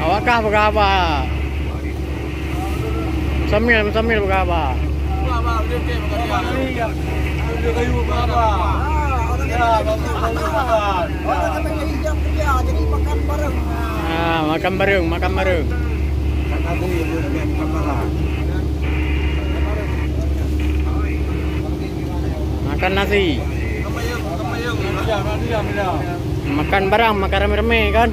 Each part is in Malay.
Awakah berapa? Samil berapa? Makan bareng. Makan nasi. Makan barang, makan rame-rame kan?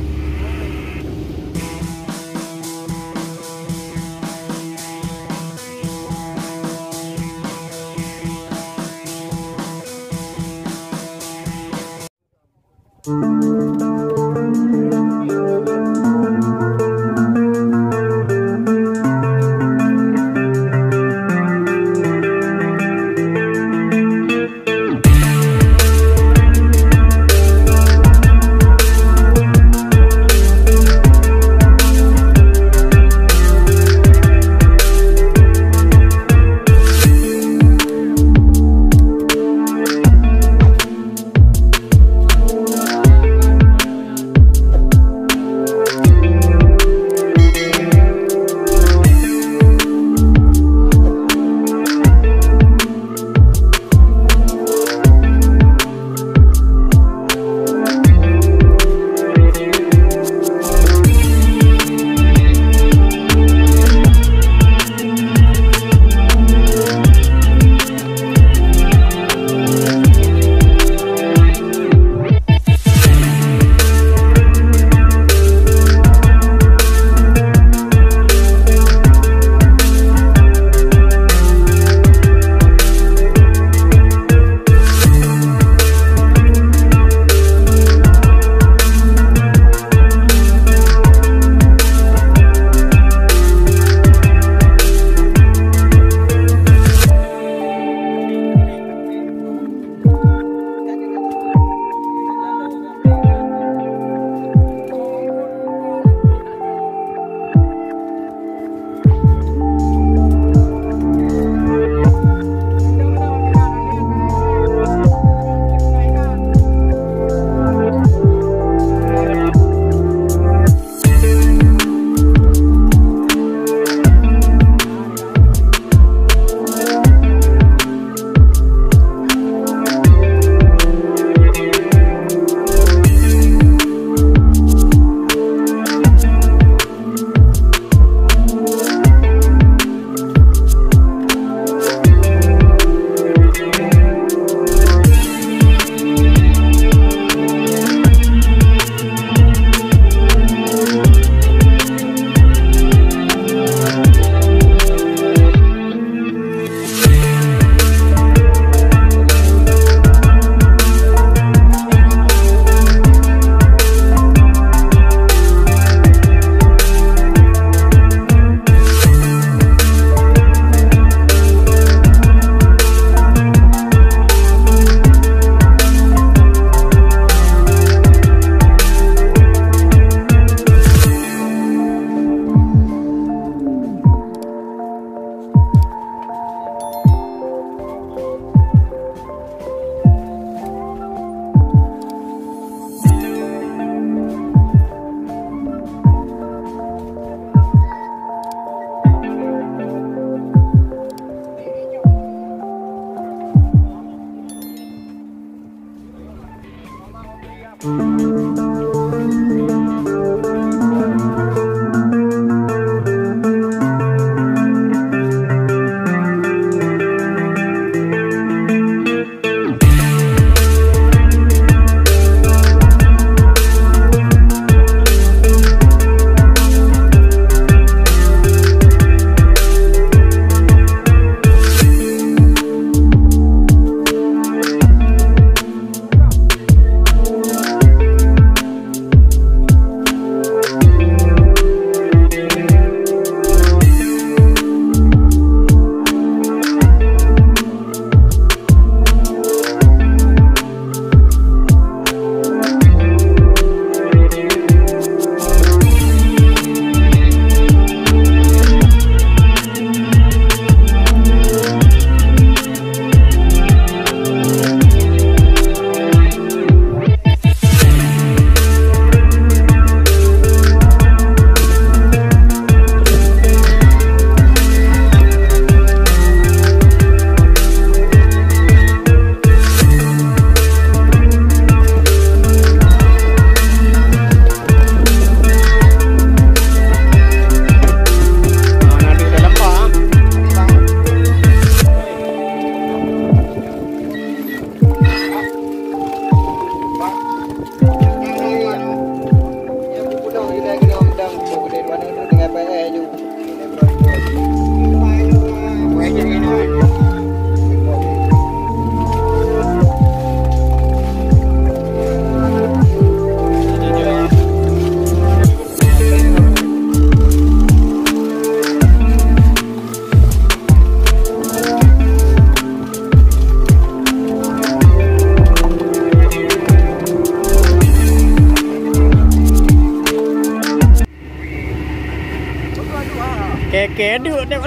keduk dia.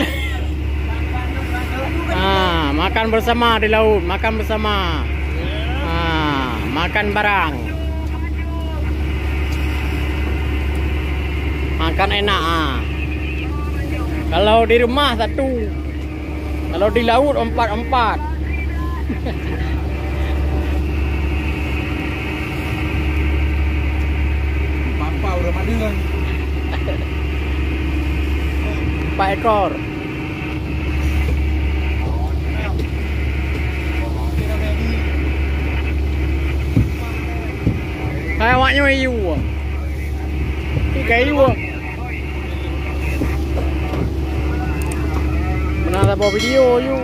Makan bersama di laut, makan bersama. Makan barang. Makan enak. Kalau di rumah satu. Kalau di laut empat. Papa udah mandian. 4 ekor. Hai awaknya ayu. Kayu. Mana ada bawa video you.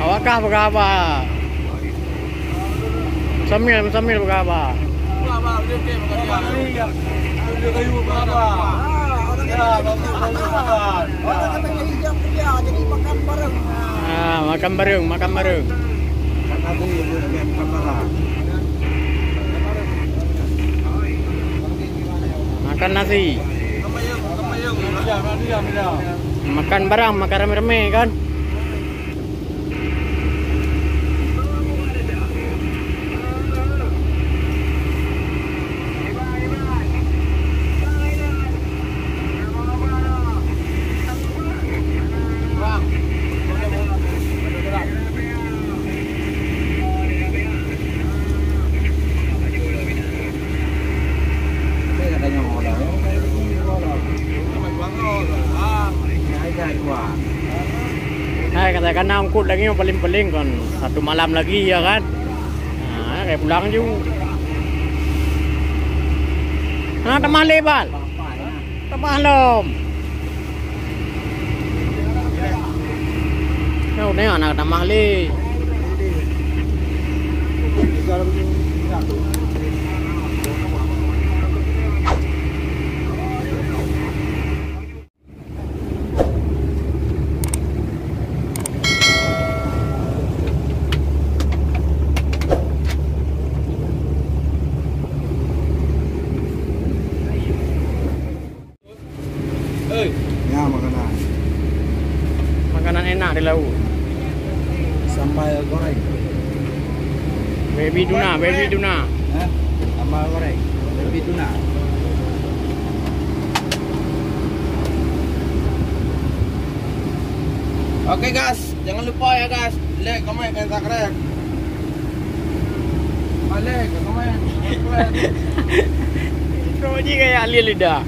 Awakah berapa? Sambil berapa? Makan bareng. Makan nasi. Makan barang, makan rame-rame kan? Hai katakan angkut lagi yang paling-paling kan 1 malam lagi ya kan. Kayak pulang juga. Tamah lebal. Tamah lom. Kau ni anak tamah le. Ya makanan. Makanan enak di laut. Sambal goreng. Baby tuna. Sambal goreng. Baby tuna. Oke guys, jangan lupa ya guys, like, comment, dan subscribe. Like, comment, subscribe. Kau ni kayak alien lidah.